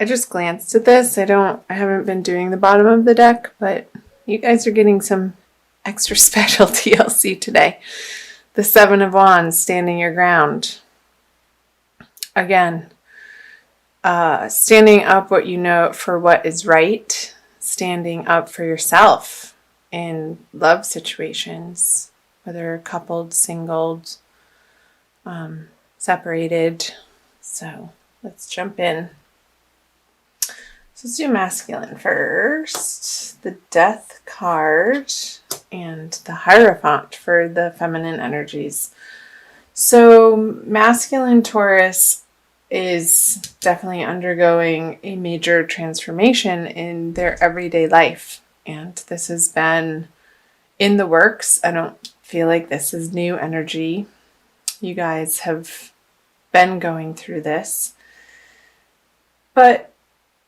I just glanced at this. I haven't been doing the bottom of the deck, but you guys are getting some extra special TLC today. The Seven of Wands, standing your ground. Again, standing up what you know for what is right, standing up for yourself in love situations, whether coupled, singled, separated. So let's jump in. So let's do masculine first. The Death card and the Hierophant for the feminine energies. So masculine Taurus is definitely undergoing a major transformation in their everyday life. And this has been in the works. I don't feel like this is new energy. You guys have been going through this. But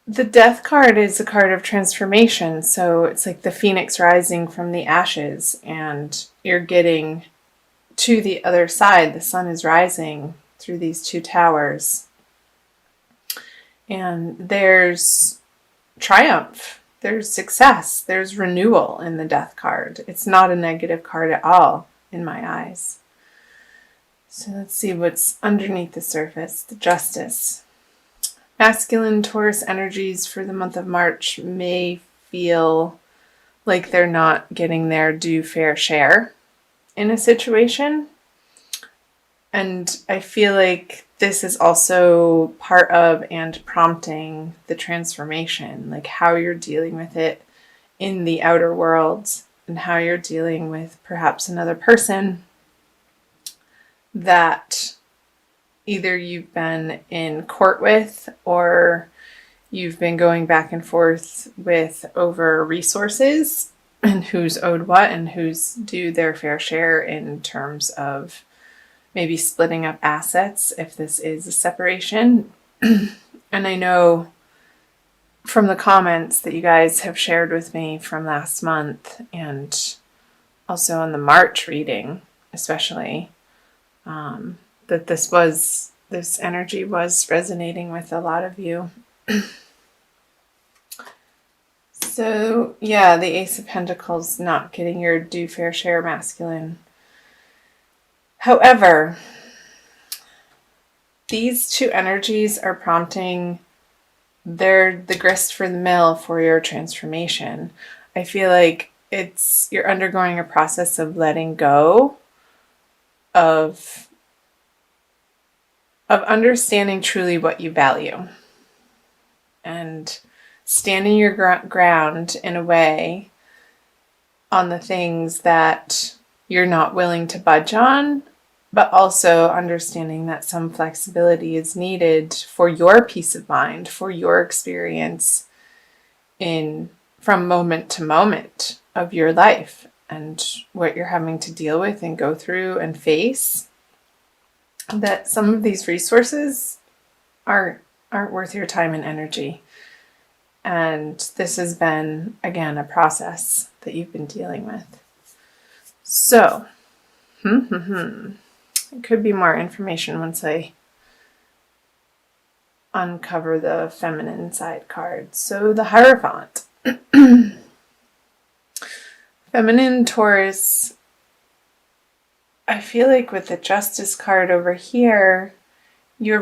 the Death card is a card of transformation. So it's like the phoenix rising from the ashes, and you're getting to the other side. The sun is rising through these two towers. And there's triumph, there's success, there's renewal in the Death card. It's not a negative card at all in my eyes. So let's see what's underneath the surface. The Justice. Masculine Taurus energies for the month of March may feel like they're not getting their due fair share in a situation. And I feel like this is also part of and prompting the transformation, like how you're dealing with it in the outer world and how you're dealing with perhaps another person that either you've been in court with or you've been going back and forth with over resources and who's owed what and who's due their fair share in terms of maybe splitting up assets if this is a separation. And I know from the comments that you guys have shared with me from last month and also on the March reading especially, that this energy was resonating with a lot of you. So yeah, the Ace of Pentacles, not getting your due fair share, masculine. However, these two energies are prompting the grist for the mill for your transformation. I feel like you're undergoing a process of letting go of understanding truly what you value and standing your ground in a way on the things that you're not willing to budge on, but also understanding that some flexibility is needed for your peace of mind, for your experience from moment to moment of your life and what you're having to deal with and go through and face. That some of these resources aren't worth your time and energy. And this has been, again, a process that you've been dealing with. So, it could be more information once I uncover the feminine side card. So the Hierophant. Feminine Taurus, I feel like with the Justice card over here, you're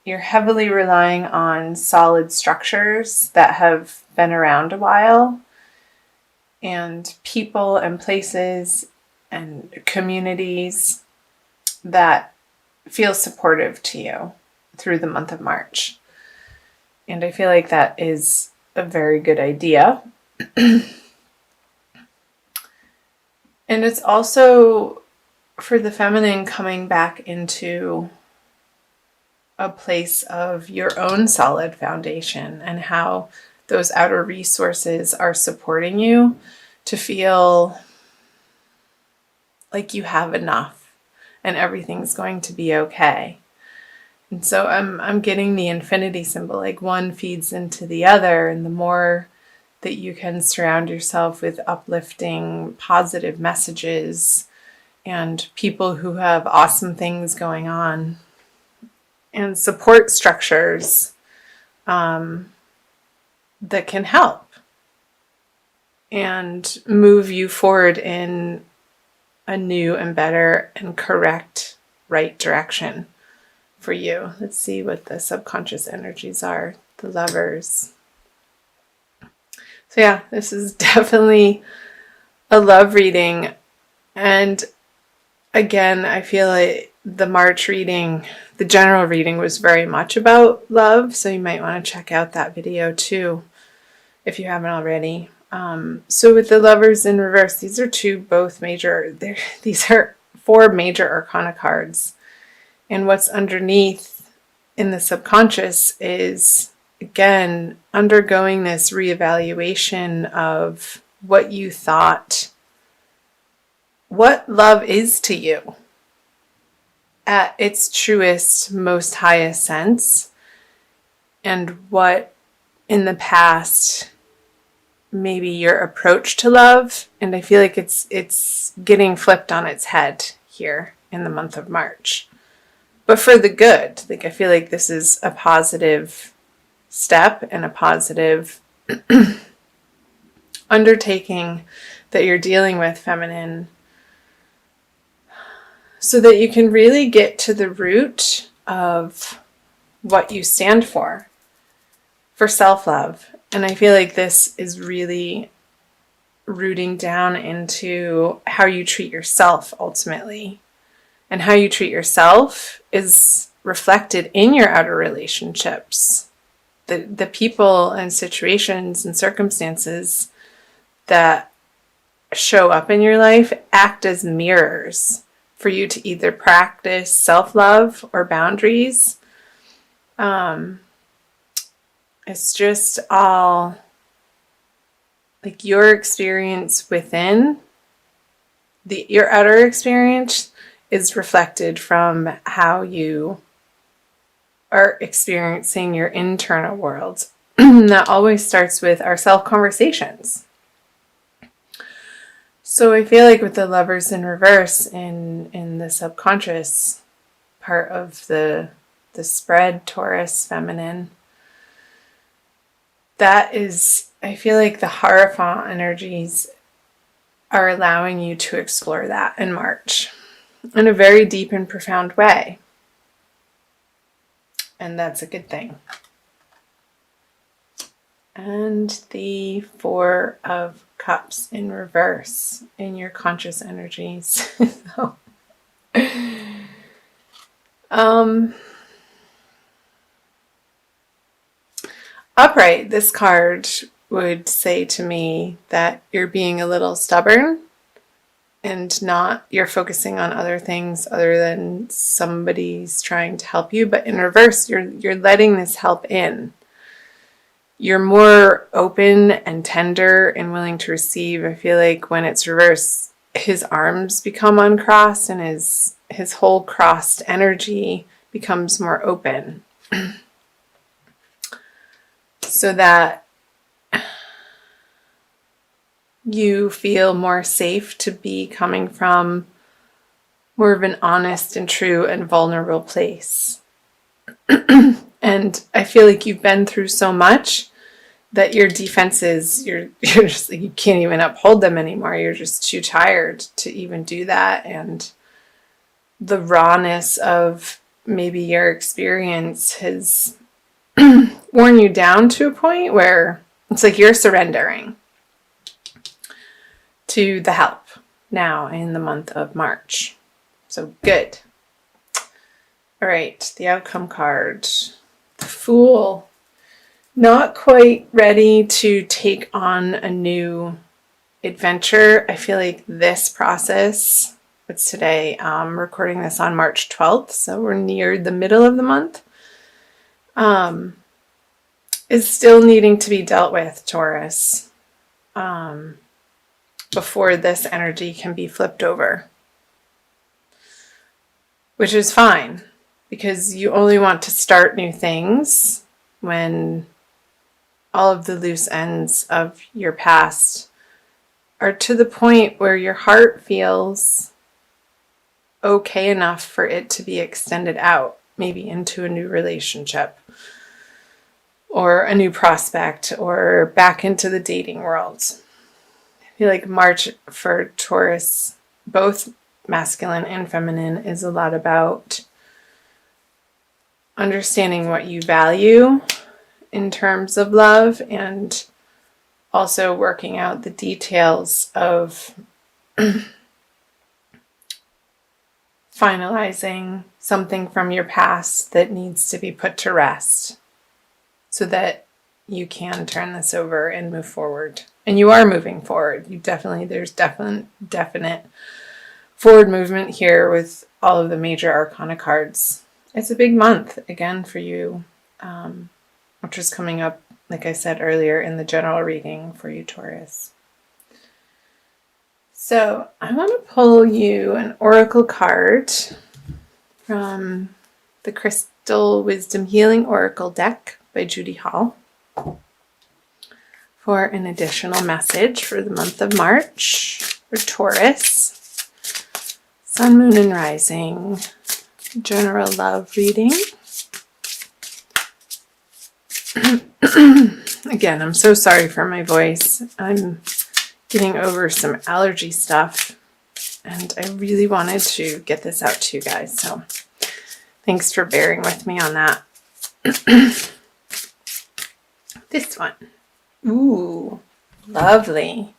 heavily relying on solid structures that have been around a while, and people and places and communities that feel supportive to you through the month of March. And I feel like that is a very good idea. And it's also for the feminine coming back into a place of your own solid foundation and how those outer resources are supporting you to feel like you have enough and everything's going to be okay. And so I'm getting the infinity symbol, like one feeds into the other, and the more that you can surround yourself with uplifting, positive messages and people who have awesome things going on, and support structures that can help and move you forward in a new and better and correct right direction for you. Let's see what the subconscious energies are. The Lovers. So yeah, this is definitely a love reading. And again, I feel like the March reading, the general reading, was very much about love. So you might want to check out that video too, if you haven't already. So with the Lovers in reverse, these are these are 4 major arcana cards. And what's underneath in the subconscious is, again, undergoing this reevaluation of what you thought, what love is to you at its truest, most highest sense, and what in the past maybe your approach to love. And I feel like it's getting flipped on its head here in the month of March, but for the good. Like, I feel like this is a positive step and a positive undertaking that you're dealing with, feminine, so that you can really get to the root of what you stand for self-love. And I feel like this is really rooting down into how you treat yourself ultimately. And how you treat yourself is reflected in your outer relationships. The people and situations and circumstances that show up in your life act as mirrors for you to either practice self-love or boundaries. It's just all like your experience within, your outer experience is reflected from how you are experiencing your internal world. That always starts with our self-conversations. So I feel like with the Lovers in reverse in the subconscious part of the spread, Taurus, feminine, that is, I feel like the Hierophant energies are allowing you to explore that in March in a very deep and profound way. And that's a good thing. And the 4 of Cups in reverse in your conscious energies. So, upright, this card would say to me that you're being a little stubborn and you're focusing on other things other than somebody's trying to help you. But in reverse, you're letting this help in. You're more open and tender and willing to receive. I feel like when it's reverse, his arms become uncrossed and his whole crossed energy becomes more open. So that you feel more safe to be coming from more of an honest and true and vulnerable place. And I feel like you've been through so much that your defenses, you're just like, you can't even uphold them anymore. You're just too tired to even do that. And the rawness of maybe your experience has worn you down to a point where it's like you're surrendering to the help now in the month of March. So good. All right, the outcome card. The Fool. Not quite ready to take on a new adventure. I feel like this process, it's today, I'm recording this on March 12th, so we're near the middle of the month, is still needing to be dealt with, Taurus, before this energy can be flipped over. Which is fine, because you only want to start new things when all of the loose ends of your past are to the point where your heart feels okay enough for it to be extended out. maybe into a new relationship or a new prospect or back into the dating world. I feel like March for Taurus, both masculine and feminine, is a lot about understanding what you value in terms of love and also working out the details of finalizing something from your past that needs to be put to rest so that you can turn this over and move forward. And you are moving forward. There's definite forward movement here with all of the major arcana cards. It's a big month again for you, which is coming up, like I said earlier, in the general reading for you, Taurus. So I want to pull you an oracle card from the Crystal Wisdom Healing Oracle deck by Judy Hall for an additional message for the month of March for Taurus. Sun, Moon, and Rising. General love reading. Again, I'm so sorry for my voice. I'm getting over some allergy stuff, and I really wanted to get this out to you guys, so thanks for bearing with me on that. This one. Ooh, lovely.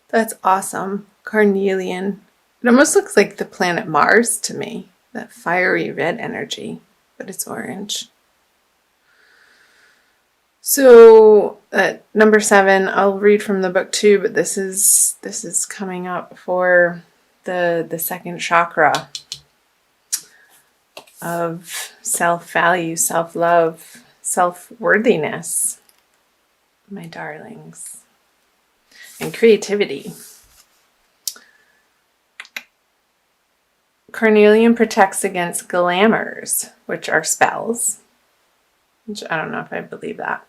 That's awesome. Carnelian. It almost looks like the planet Mars to me. That fiery red energy, but it's orange. So number 7, I'll read from the book too, but this is coming up for the second chakra of self-value, self-love, self-worthiness, my darlings, and creativity. Carnelian protects against glamours, which are spells. Which I don't know if I believe that.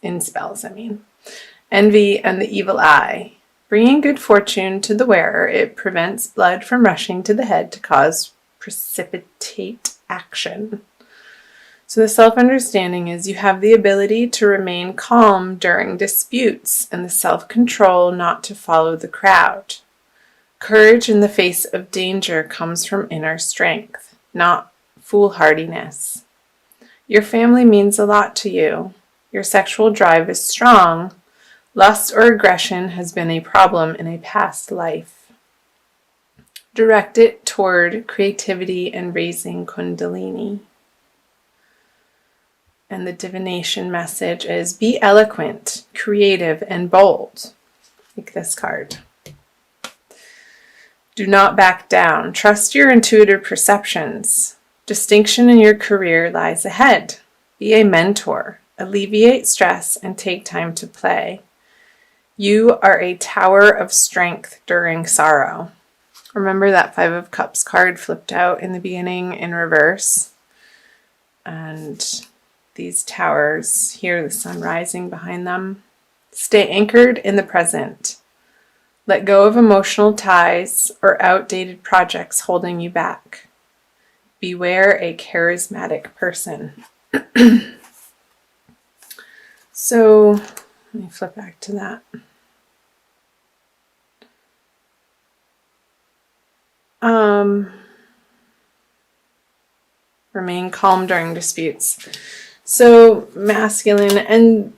In spells, I mean. Envy and the evil eye. Bringing good fortune to the wearer, it prevents blood from rushing to the head to cause precipitate action. So the self-understanding is you have the ability to remain calm during disputes and the self-control not to follow the crowd. Courage in the face of danger comes from inner strength, not foolhardiness. Your family means a lot to you. Your sexual drive is strong. Lust or aggression has been a problem in a past life. Direct it toward creativity and raising Kundalini. And the divination message is be eloquent, creative, and bold. Like this card. Do not back down. Trust your intuitive perceptions. Distinction in your career lies ahead. Be a mentor. Alleviate stress and take time to play. You are a tower of strength during sorrow. Remember that 5 of Cups card flipped out in the beginning in reverse? And these towers, here the sun rising behind them. Stay anchored in the present. Let go of emotional ties or outdated projects holding you back. Beware a charismatic person. So, let me flip back to that. Remain calm during disputes. So, masculine, and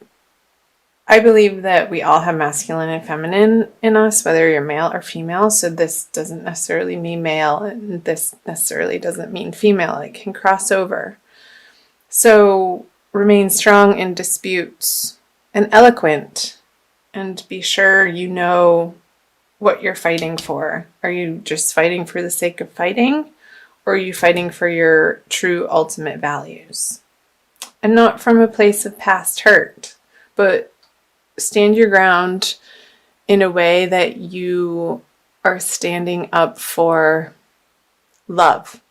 I believe that we all have masculine and feminine in us, whether you're male or female. So this doesn't necessarily mean male, and this necessarily doesn't mean female. It can cross over. So remain strong in disputes and eloquent, and be sure you know what you're fighting for. Are you just fighting for the sake of fighting, or are you fighting for your true ultimate values? And not from a place of past hurt, but stand your ground in a way that you are standing up for love